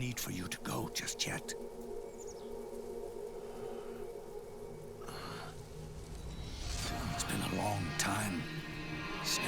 need for you to go just yet. It's been a long time, Snake.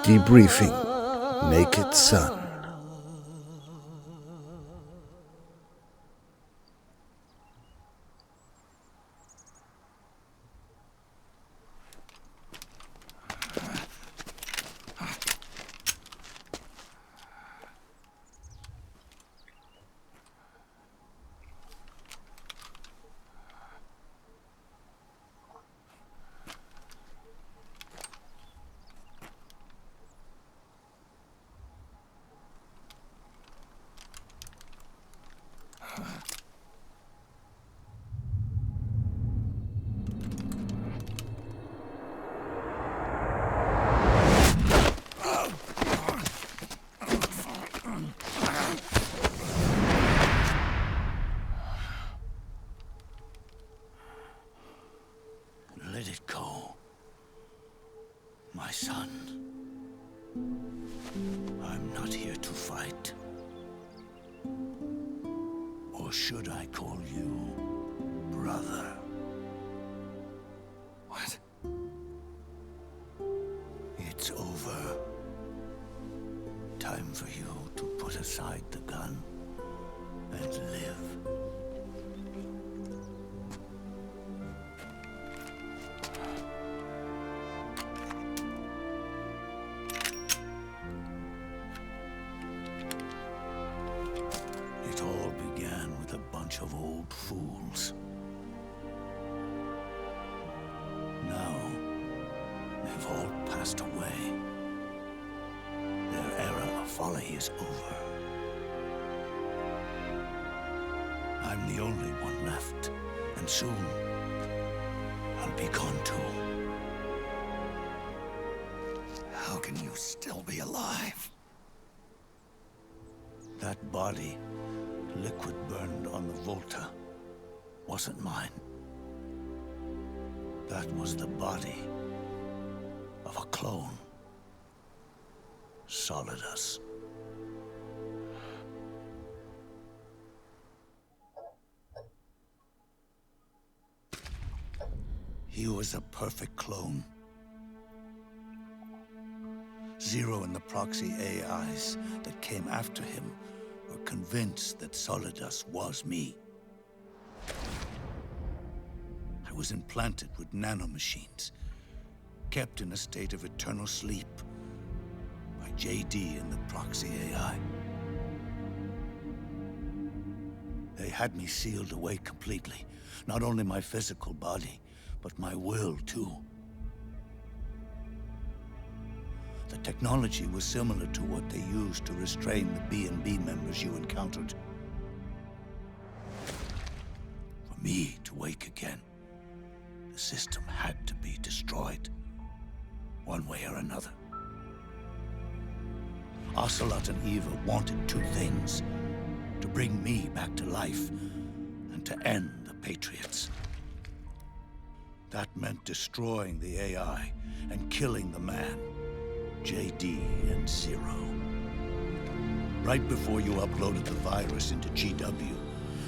Debriefing. Naked Sun. Let it go, my son. I'm not here to fight. Or should I call you brother? What? It's over. Time for you to put aside the gun and live. It all began with a bunch of old fools. Now, they've all passed away. Their era of folly is over. I'm the only one left, and soon I'll be gone too. How can you still be alive? That body, liquid burned on the Volta, wasn't mine. That was the body of a clone. Solidus. He was a perfect clone. Zero and the proxy AIs that came after him were convinced that Solidus was me. I was implanted with nanomachines, kept in a state of eternal sleep by JD and the proxy AI. They had me sealed away completely, not only my physical body, but my will too. The technology was similar to what they used to restrain the B&B members you encountered. For me to wake again, the system had to be destroyed, one way or another. Ocelot and Eva wanted two things: to bring me back to life and to end the Patriots. That meant destroying the AI and killing the man, JD and Zero. Right before you uploaded the virus into GW,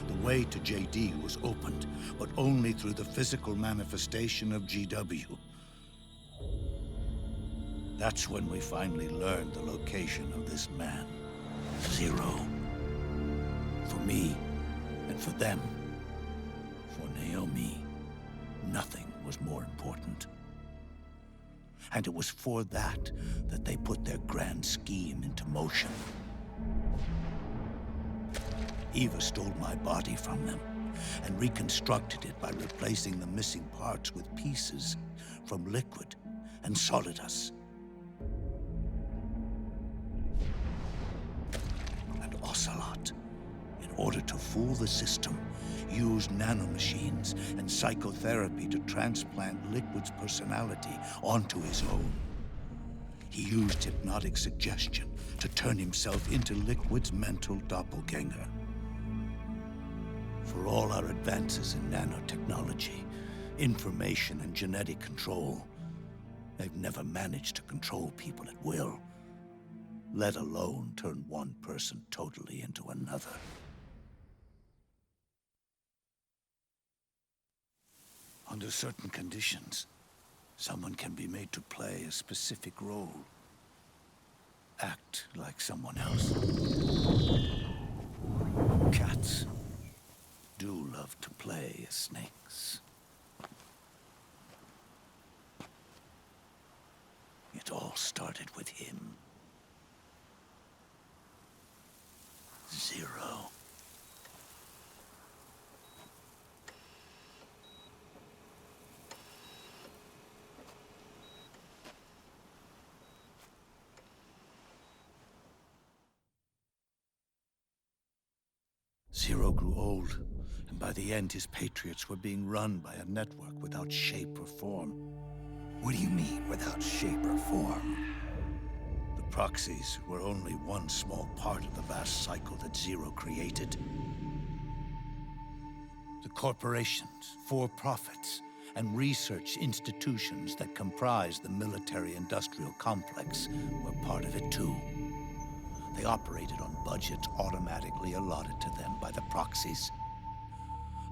the way to JD was opened, but only through the physical manifestation of GW. That's when we finally learned the location of this man, Zero. For me, and for them, for Naomi, nothing was more important. And it was for that they put their grand scheme into motion. Eva stole my body from them and reconstructed it by replacing the missing parts with pieces from Liquid and Solidus. And Ocelot, in order to fool the system, used nanomachines and psychotherapy to transplant Liquid's personality onto his own. He used hypnotic suggestion to turn himself into Liquid's mental doppelganger. For all our advances in nanotechnology, information and genetic control, they've never managed to control people at will, let alone turn one person totally into another. Under certain conditions, someone can be made to play a specific role. Act like someone else. Cats do love to play as snakes. It all started with him. Zero. Zero grew old, and by the end his Patriots were being run by a network without shape or form. What do you mean, without shape or form? The proxies were only one small part of the vast cycle that Zero created. The corporations, for-profits, and research institutions that comprise the military-industrial complex were part of it too. They operated on budgets automatically allotted to them by the proxies.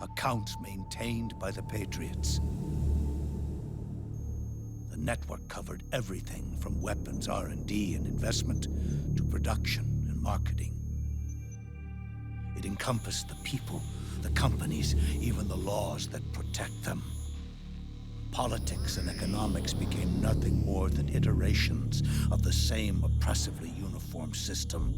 Accounts maintained by the Patriots. The network covered everything from weapons R&D and investment to production and marketing. It encompassed the people, the companies, even the laws that protect them. Politics and economics became nothing more than iterations of the same oppressively uniform system.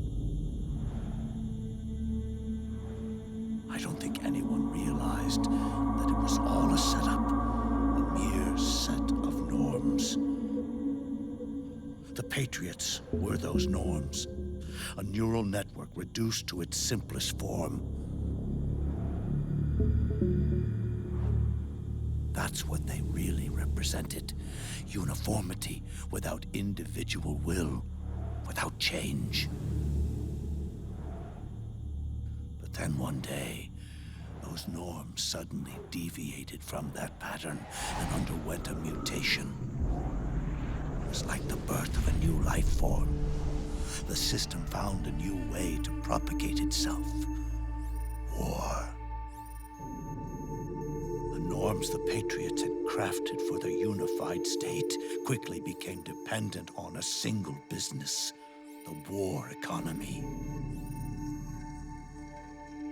I don't think anyone realized that it was all a setup, a mere set of norms. The Patriots were those norms, a neural network reduced to its simplest form. That's what they really represented. Uniformity without individual will, without change. But then one day, those norms suddenly deviated from that pattern and underwent a mutation. It was like the birth of a new life form. The system found a new way to propagate itself. War. Norms the Patriots had crafted for their unified state quickly became dependent on a single business, the war economy.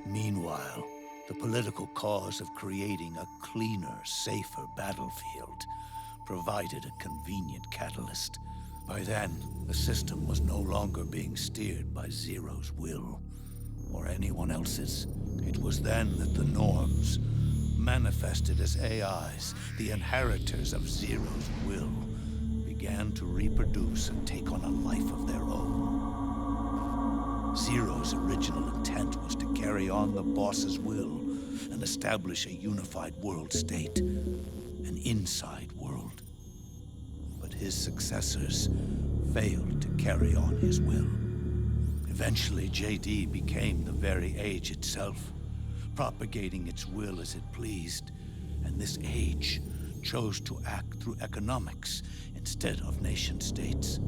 Meanwhile, the political cause of creating a cleaner, safer battlefield provided a convenient catalyst. By then, the system was no longer being steered by Zero's will, or anyone else's. It was then that the norms, manifested as AIs, the inheritors of Zero's will, began to reproduce and take on a life of their own. Zero's original intent was to carry on the boss's will and establish a unified world state, an inside world. But his successors failed to carry on his will. Eventually, JD became the very age itself, propagating its will as it pleased, and this age chose to act through economics instead of nation-states.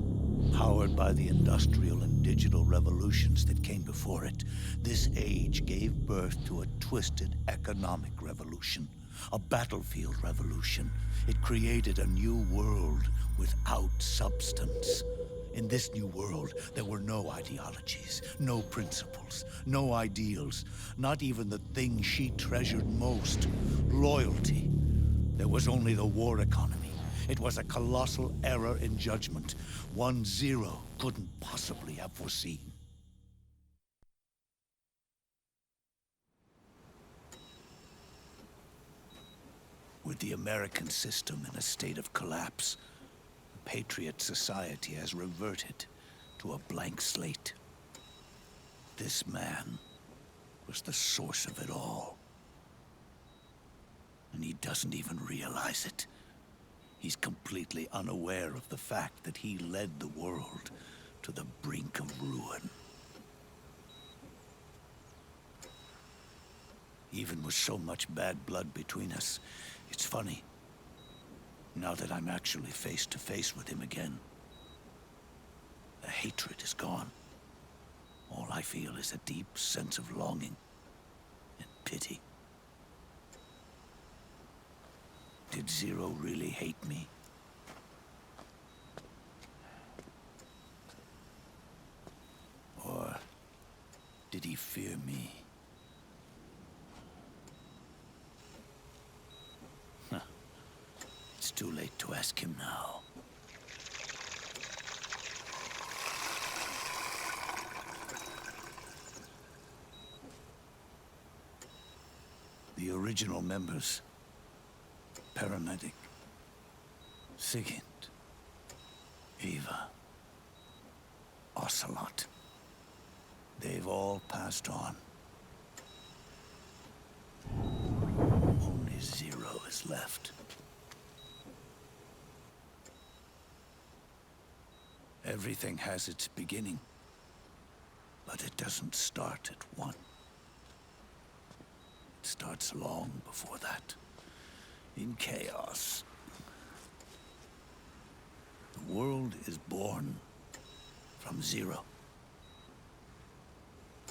Powered by the industrial and digital revolutions that came before it, this age gave birth to a twisted economic revolution, a battlefield revolution. It created a new world without substance. In this new world, there were no ideologies, no principles, no ideals, not even the thing she treasured most, loyalty. There was only the war economy. It was a colossal error in judgment, one Zero couldn't possibly have foreseen. With the American system in a state of collapse, the Patriot society has reverted to a blank slate. This man was the source of it all. And he doesn't even realize it. He's completely unaware of the fact that he led the world to the brink of ruin. Even with so much bad blood between us, it's funny. Now that I'm actually face to face with him again, the hatred is gone. All I feel is a deep sense of longing and pity. Did Zero really hate me? Or did he fear me? It's too late to ask him now. The original members, Paramedic, Sigint, Eva, Ocelot, they've all passed on. Only Zero is left. Everything has its beginning, but it doesn't start at one. It starts long before that, in chaos. The world is born from zero.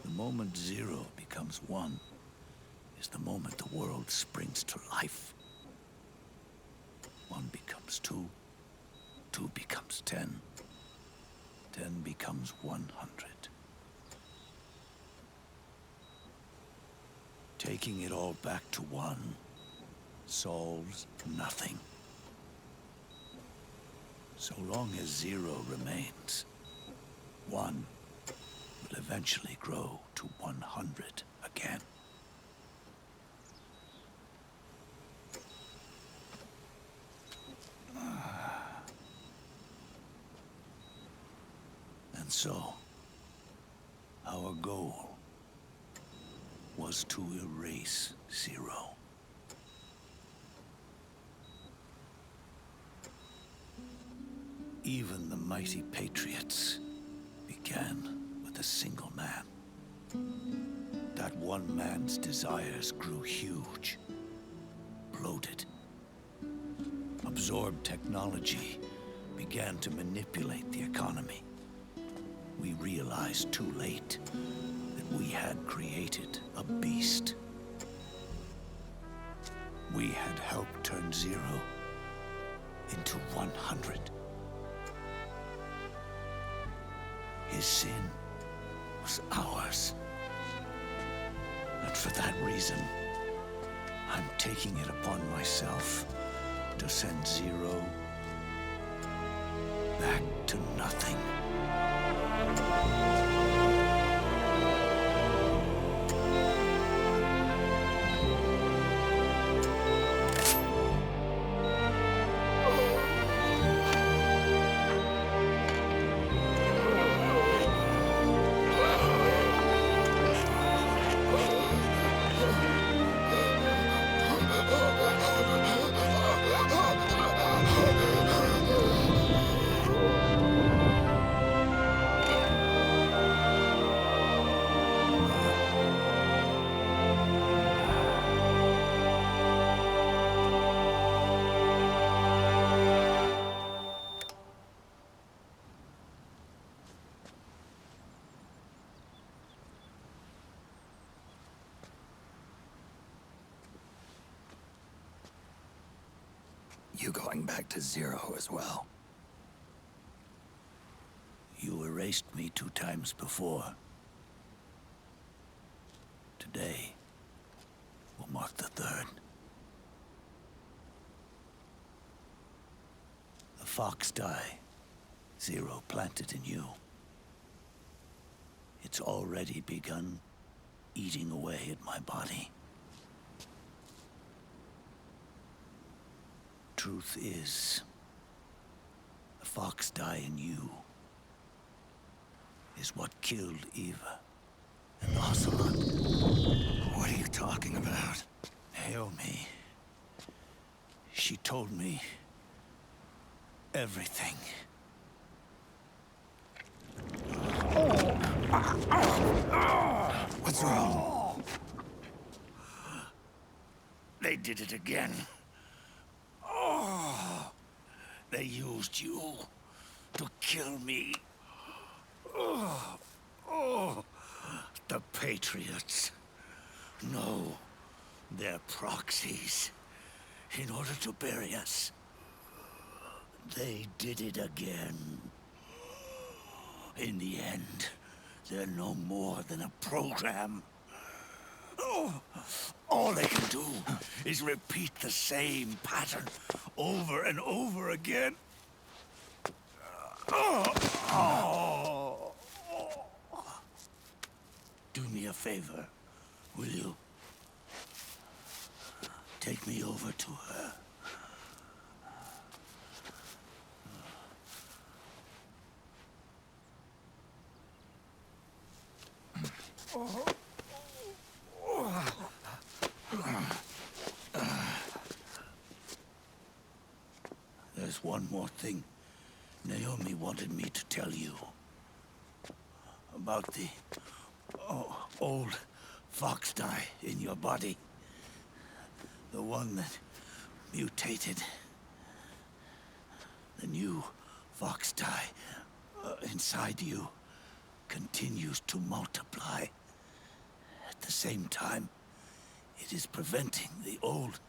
The moment zero becomes one is the moment the world springs to life. One becomes two, two becomes 10. 10 becomes 100. Taking it all back to one solves nothing. So long as zero remains, one will eventually grow to 100 again. And so, our goal was to erase zero. Even the mighty Patriots began with a single man. That one man's desires grew huge, bloated, absorbed technology, began to manipulate the economy. We realized too late that we had created a beast. We had helped turn zero into 100. His sin was ours. And for that reason, I'm taking it upon myself to send zero back to nothing. You going back to zero as well? You erased me 2 times before. Today will mark the 3rd. The fox die zero planted in you. It's already begun eating away at my body. Truth is, the fox die in you is what killed Eva and Ocelot. told me everything. What's wrong? They did it again. They used you to kill me. The Patriots. No, they're proxies. In order to bury us. They did it again. In the end, they're no more than a program. All they can do is repeat the same pattern over and over again. Do me a favor, will you? Take me over to her. There's one more thing Naomi wanted me to tell you. About the old fox dye in your body. The one that mutated. The new fox dye inside you continues to multiply. At the same time, it is preventing the old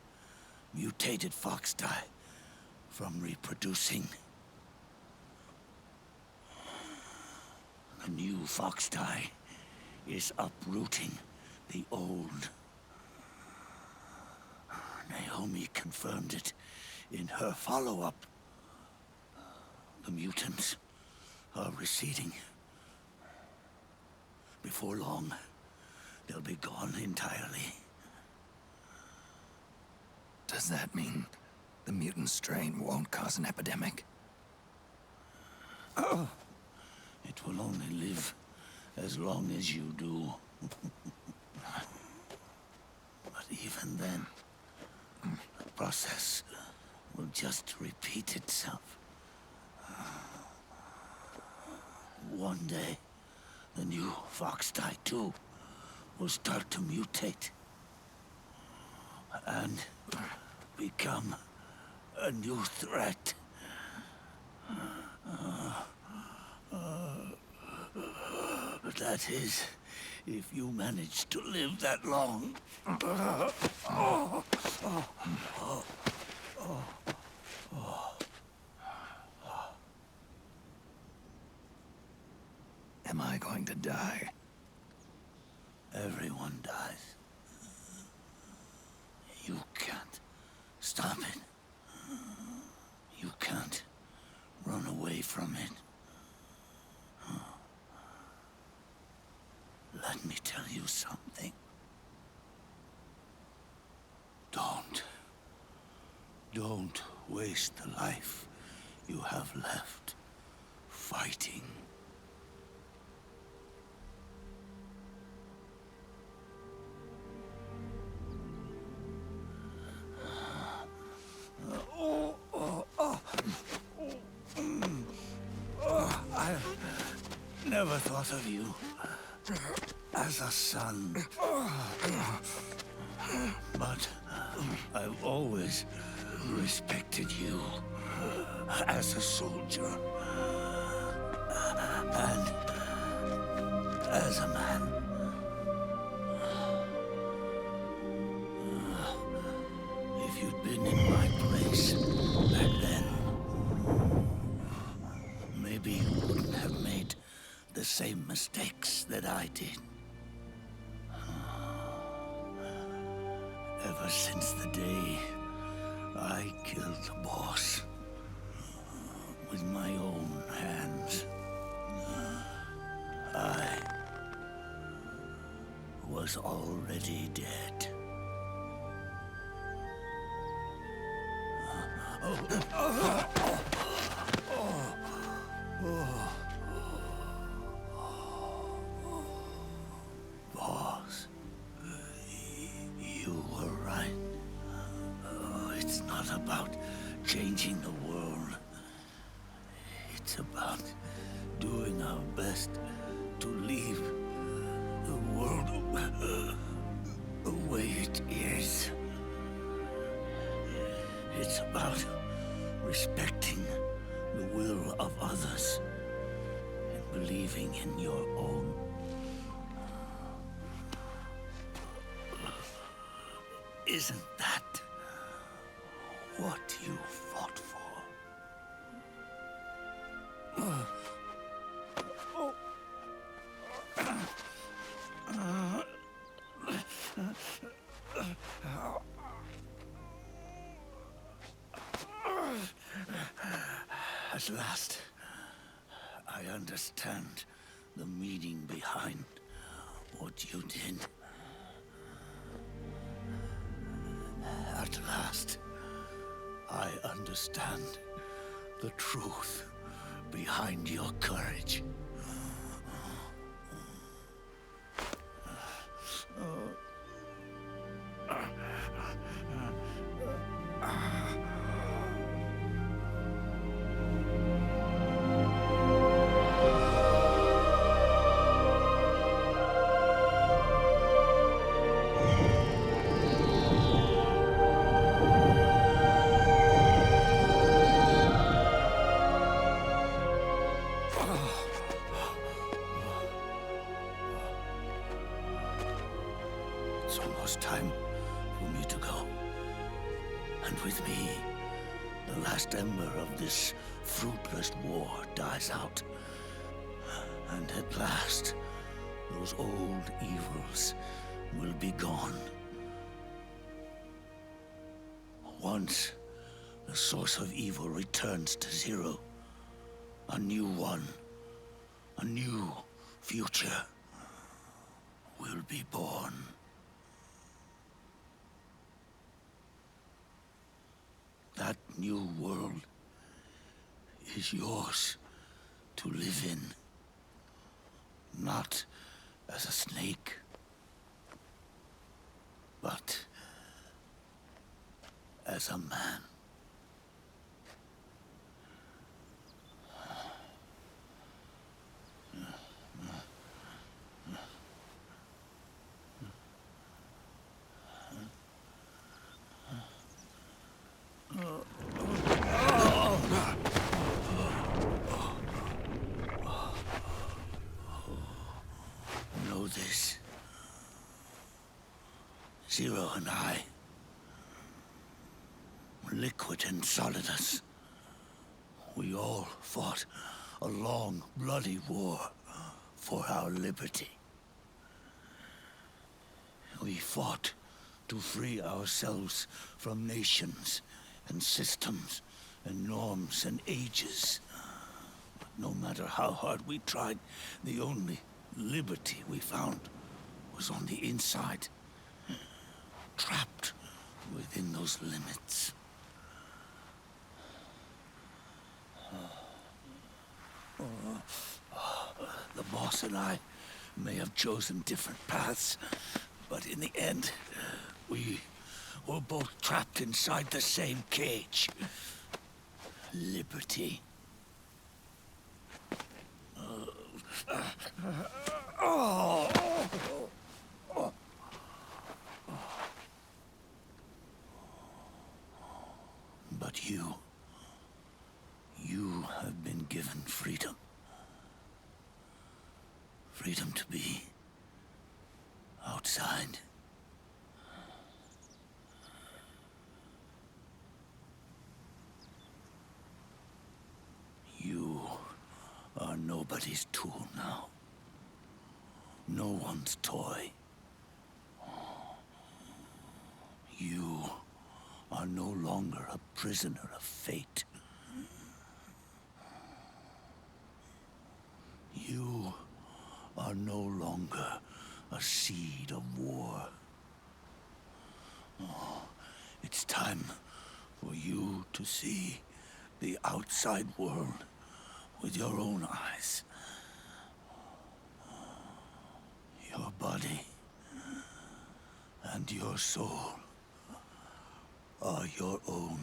mutated fox dye from reproducing. The new fox dye is uprooting the old. Naomi confirmed it in her follow-up. The mutants are receding. Before long, they'll be gone entirely. Does that mean the mutant strain won't cause an epidemic? It will only live as long as you do. But even then, the process will just repeat itself. One day, the new fox dye too will start to mutate and become a new threat. That is, if you manage to live that long. Am I going to die? Everyone dies. You can't stop it. You can't run away from it. Let me tell you something. Don't waste the life you have left fighting. I never thought of you as a son. But I've always respected you as a soldier and as a man. If you'd been in my place back then, maybe you wouldn't have made the same mistakes that I did. Ever since the day I killed the boss with my own hands, I was already dead. Boss, you were right. It's not about changing the world. It's about doing our best to leave the world the way it is. It's about respecting the will of others and believing in your own. Isn't that what you fought for? At last, I understand the meaning behind what you did. At last, I understand the truth behind your courage. It's almost time for me to go. And with me, the last ember of this fruitless war dies out. And at last, those old evils will be gone. Once the source of evil returns to zero, a new one, a new future will be born. That new world is yours to live in, not as a snake, but as a man. Know this. Zero and I, liquid and solidus, we all fought a long, bloody war for our liberty. We fought to free ourselves from nations and systems and norms and ages. But no matter how hard we tried, the only liberty we found was on the inside, trapped within those limits. The boss and I may have chosen different paths, but in the end, we were both trapped inside the same cage. Liberty. But you have been given freedom. Freedom to be outside. You are nobody's tool now. No one's toy. You are no longer a prisoner of fate. You are no longer a seed of war. Oh, it's time for you to see the outside world with your own eyes. Your body and your soul are your own.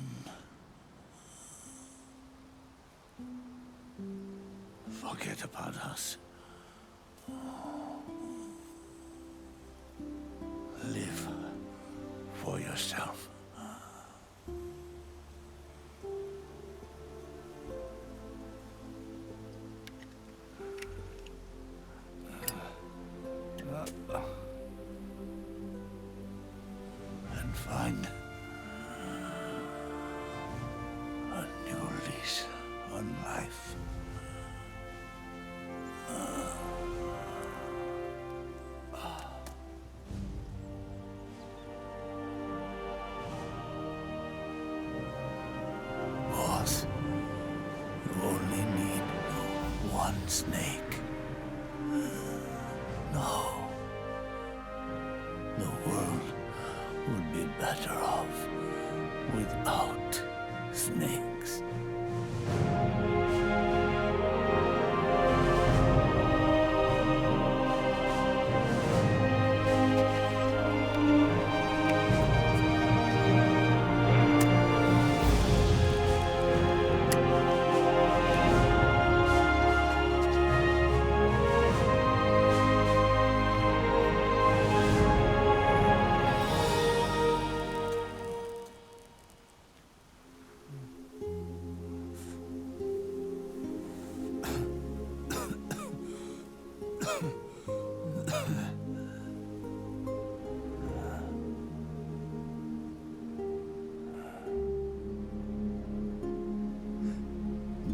Forget about us. Live for yourself. And find a new lease on life. Boss, you only need one snake. No. The world would be better off without snakes.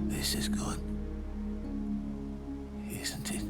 This is good, isn't it?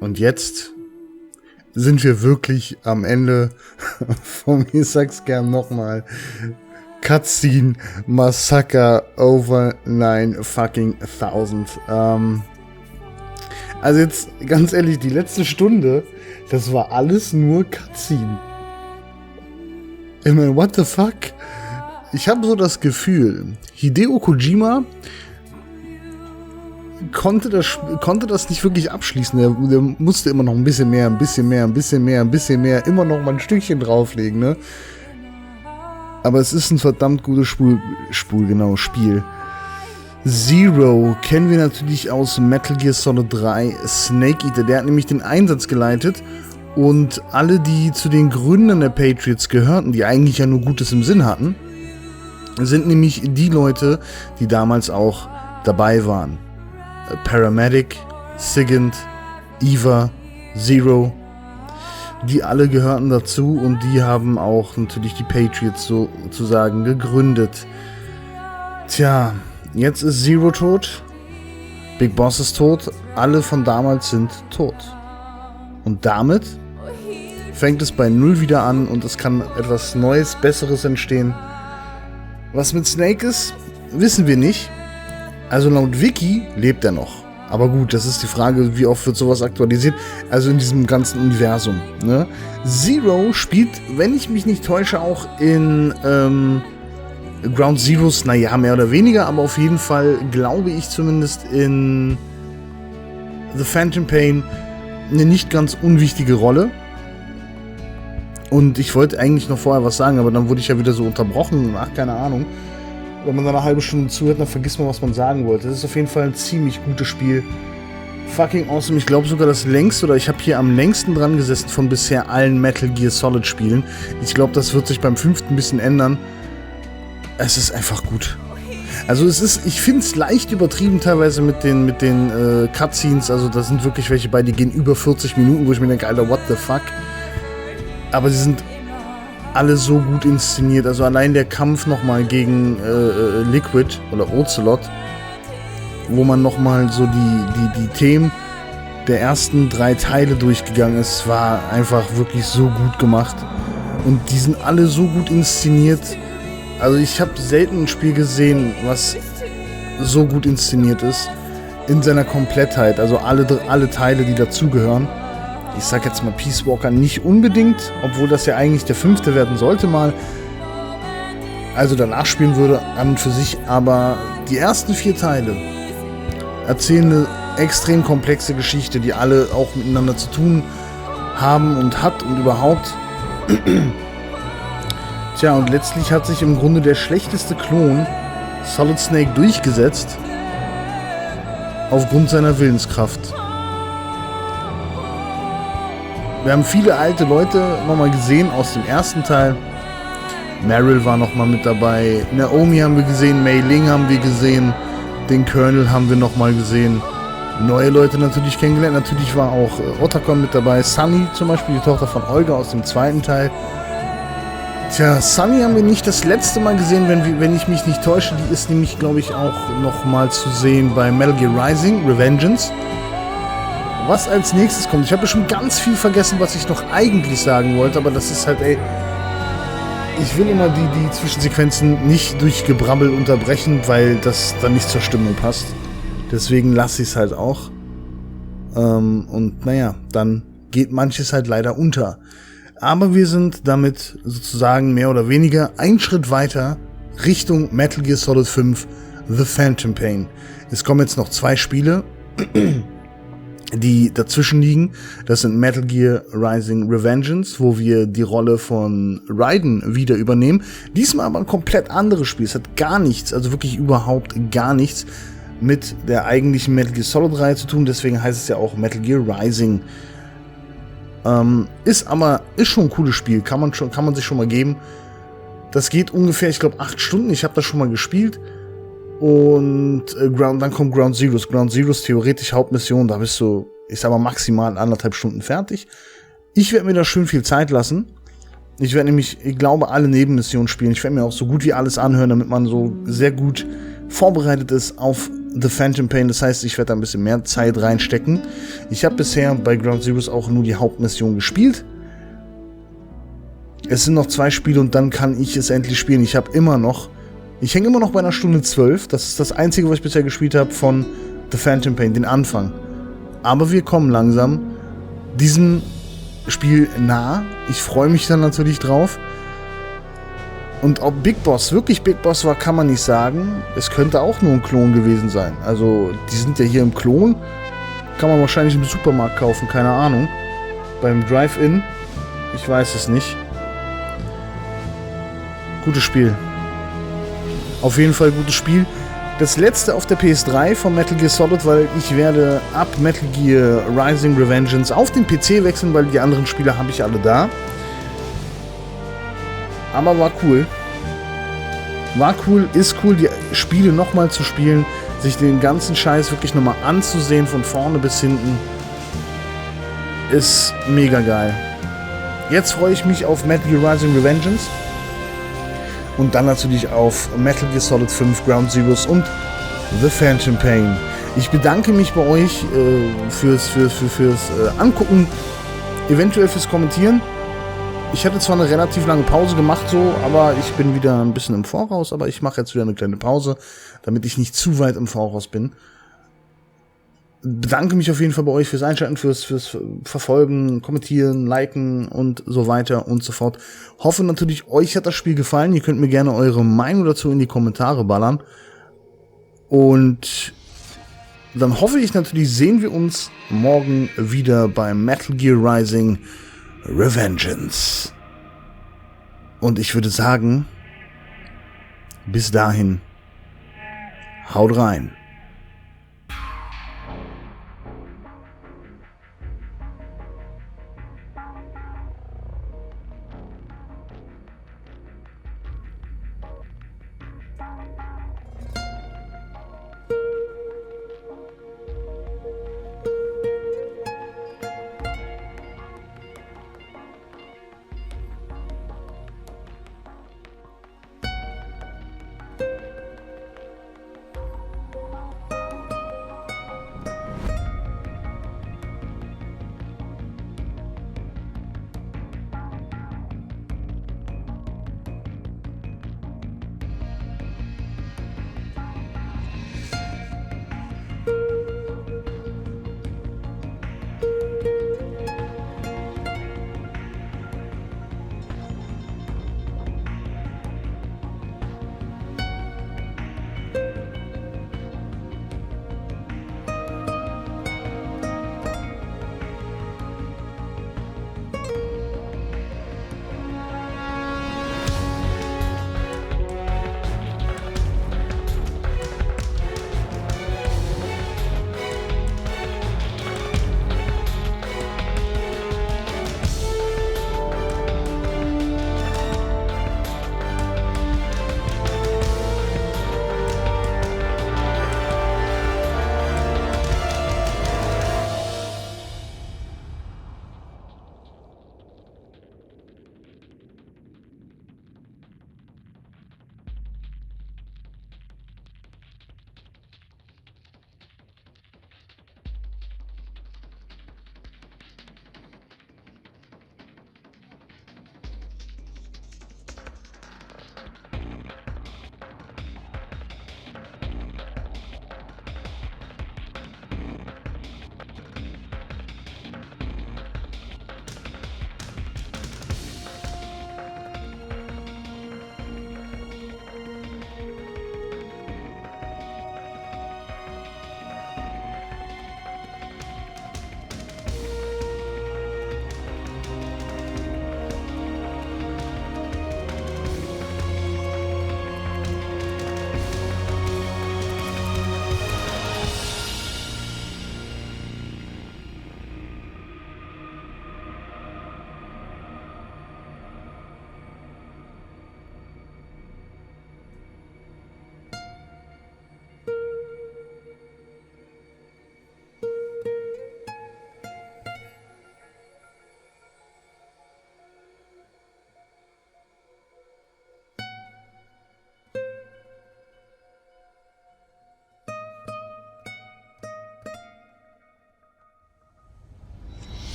Und jetzt sind wir wirklich am Ende vom, ich sag's gern nochmal, Cutscene Massacre over 9,000. Also jetzt, ganz ehrlich, die letzte Stunde, das war alles nur Cutscene. Ich meine, what the fuck? Ich habe so das Gefühl, Hideo Kojima konnte das nicht wirklich abschließen. Der musste immer noch ein bisschen mehr, immer noch mal ein Stückchen drauflegen, ne? Aber es ist ein verdammt gutes Spiel. Zero kennen wir natürlich aus Metal Gear Solid 3 Snake Eater. Der hat nämlich den Einsatz geleitet und alle, die zu den Gründern der Patriots gehörten, die eigentlich ja nur Gutes im Sinn hatten, sind nämlich die Leute, die damals auch dabei waren. Paramedic, Sigint, Eva, Zero, die alle gehörten dazu und die haben auch natürlich die Patriots sozusagen gegründet. Tja, jetzt ist Zero tot, Big Boss ist tot, alle von damals sind tot. Und damit fängt es bei Null wieder an und es kann etwas Neues, Besseres entstehen. Was mit Snake ist, wissen wir nicht. Also laut Wiki lebt er noch. Aber gut, das ist die Frage, wie oft wird sowas aktualisiert. Also in diesem ganzen Universum. Ne? Zero spielt, wenn ich mich nicht täusche, auch in Ground Zeroes, naja, mehr oder weniger, aber auf jeden Fall, glaube ich zumindest, in The Phantom Pain eine nicht ganz unwichtige Rolle. Und ich wollte eigentlich noch vorher was sagen, aber dann wurde ich ja wieder so unterbrochen. Ach, keine Ahnung. Wenn man da eine halbe Stunde zuhört, dann vergisst man, was man sagen wollte. Das ist auf jeden Fall ein ziemlich gutes Spiel. Fucking awesome. Ich glaube sogar das längste, oder ich habe hier am längsten dran gesessen von bisher allen Metal Gear Solid Spielen. Ich glaube, das wird sich beim 5. ein bisschen ändern. Es ist einfach gut. Also es ist, ich finde es leicht übertrieben teilweise mit den Cutscenes. Also da sind wirklich welche bei, die gehen über 40 Minuten, wo ich mir denke, Alter, what the fuck? Aber sie sind alle so gut inszeniert. Also allein der Kampf nochmal gegen Liquid oder Ocelot, wo man nochmal so die Themen der ersten 3 Teile durchgegangen ist, war einfach wirklich so gut gemacht. Und die sind alle so gut inszeniert. Also ich habe selten ein Spiel gesehen, was so gut inszeniert ist. In seiner Komplettheit. Also alle Teile, die dazugehören. Ich sag jetzt mal Peace Walker nicht unbedingt, obwohl das ja eigentlich der 5. werden sollte mal. Also danach spielen würde an und für sich. Aber die ersten 4 Teile erzählen eine extrem komplexe Geschichte, die alle auch miteinander zu tun haben und hat und überhaupt. Tja, und letztlich hat sich im Grunde der schlechteste Klon, Solid Snake, durchgesetzt. Aufgrund seiner Willenskraft. Wir haben viele alte Leute nochmal gesehen aus dem ersten Teil. Merryl war nochmal mit dabei. Naomi haben wir gesehen, Mei Ling haben wir gesehen. Den Colonell haben wir nochmal gesehen. Neue Leute natürlich kennengelernt. Natürlich war auch Otacon mit dabei. Sunny zum Beispiel, die Tochter von Olga aus dem 2. Teil. Tja, Sunny haben wir nicht das letzte Mal gesehen, wenn ich mich nicht täusche. Die ist nämlich, glaube ich, auch nochmal zu sehen bei Metal Gear Rising, Revengeance. Was als nächstes kommt. Ich habe schon ganz viel vergessen, was ich noch eigentlich sagen wollte, aber das ist halt, ich will immer die Zwischensequenzen nicht durch Gebrabbel unterbrechen, weil das dann nicht zur Stimmung passt. Deswegen lasse ich es halt auch. Und naja, dann geht manches halt leider unter. Aber wir sind damit sozusagen mehr oder weniger einen Schritt weiter Richtung Metal Gear Solid 5 The Phantom Pain. Es kommen jetzt noch 2 Spiele, die dazwischen liegen. Das sind Metal Gear Rising Revengeance, wo wir die Rolle von Raiden wieder übernehmen. Diesmal aber ein komplett anderes Spiel. Es hat gar nichts, also wirklich überhaupt gar nichts mit der eigentlichen Metal Gear Solid Reihe zu tun. Deswegen heißt es ja auch Metal Gear Rising. Ist schon ein cooles Spiel. Kann man sich schon mal geben. Das geht ungefähr, ich glaube, 8 Stunden. Ich habe das schon mal gespielt. Und dann kommt Ground Zeroes. Ground Zeroes theoretisch Hauptmission. Da bist du, ich sag mal, maximal 1,5 Stunden fertig. Ich werde mir da schön viel Zeit lassen. Ich werde nämlich, ich glaube, alle Nebenmissionen spielen. Ich werde mir auch so gut wie alles anhören, damit man so sehr gut vorbereitet ist auf The Phantom Pain. Das heißt, ich werde da ein bisschen mehr Zeit reinstecken. Ich habe bisher bei Ground Zeroes auch nur die Hauptmission gespielt. Es sind noch 2 Spiele und dann kann ich es endlich spielen. Ich hänge immer noch bei einer Stunde 12. Das ist das Einzige, was ich bisher gespielt habe von The Phantom Pain, den Anfang. Aber wir kommen langsam diesem Spiel nah. Ich freue mich dann natürlich drauf. Und ob Big Boss wirklich Big Boss war, kann man nicht sagen. Es könnte auch nur ein Klon gewesen sein. Also, die sind ja hier im Klon. Kann man wahrscheinlich im Supermarkt kaufen, keine Ahnung. Beim Drive-In. Ich weiß es nicht. Gutes Spiel. Auf jeden Fall gutes Spiel. Das letzte auf der PS3 von Metal Gear Solid, weil ich werde ab Metal Gear Rising Revengeance auf den PC wechseln, weil die anderen Spiele habe ich alle da. Aber war cool. Ist cool, die Spiele nochmal zu spielen, sich den ganzen Scheiß wirklich nochmal anzusehen, von vorne bis hinten. Ist mega geil. Jetzt freue ich mich auf Metal Gear Rising Revengeance. Und dann natürlich auf Metal Gear Solid 5 Ground Zeroes und The Phantom Pain. Ich bedanke mich bei euch fürs Angucken, eventuell fürs Kommentieren. Ich hatte zwar eine relativ lange Pause gemacht, aber ich bin wieder ein bisschen im Voraus, aber ich mache jetzt wieder eine kleine Pause, damit ich nicht zu weit im Voraus bin. Bedanke mich auf jeden Fall bei euch fürs Einschalten, fürs Verfolgen, Kommentieren, Liken und so weiter und so fort. Hoffe natürlich, euch hat das Spiel gefallen. Ihr könnt mir gerne eure Meinung dazu in die Kommentare ballern. Und dann hoffe ich natürlich, sehen wir uns morgen wieder bei Metal Gear Rising Revengeance. Und ich würde sagen, bis dahin, haut rein.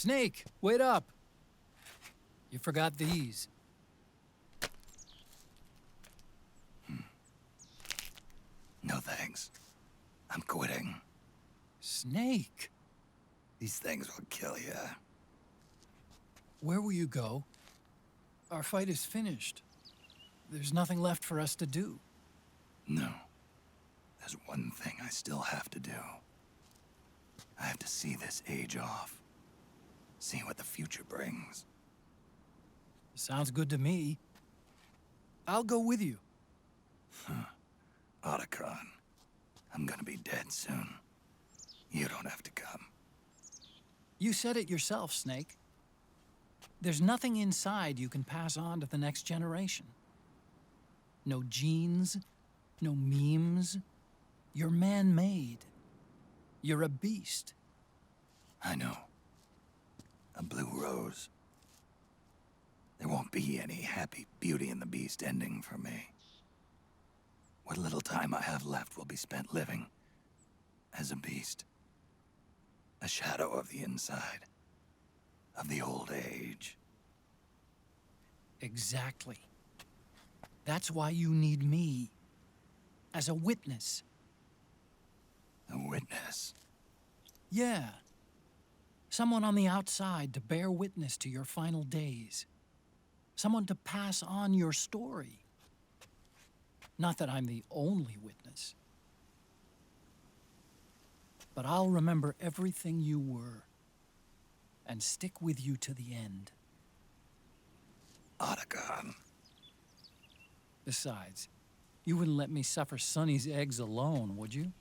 Snake, wait up! You forgot these. No thanks. I'm quitting. Snake, These things will kill you. where will you go? Our fight is finished. There's nothing left for us to do. No. There's one thing I still have to do. I have to see this age off. See what the future brings. Sounds good to me. I'll go with you. Otacon, I'm gonna be dead soon. You don't have to come. You said it yourself, Snake. There's nothing inside you can pass on to the next generation. No genes, no memes. You're man-made. You're a beast. I know. A blue rose. There won't be any happy Beauty and the Beast ending for me. What little time I have left will be spent living as a beast. A shadow of the inside. Of the old age. Exactly. That's why you need me. As a witness. A witness. Yeah. Someone on the outside to bear witness to your final days. Someone to pass on your story. Not that I'm the only witness. But I'll remember everything you were. And stick with you to the end. Otacon. Besides, you wouldn't let me suffer Sonny's eggs alone, would you?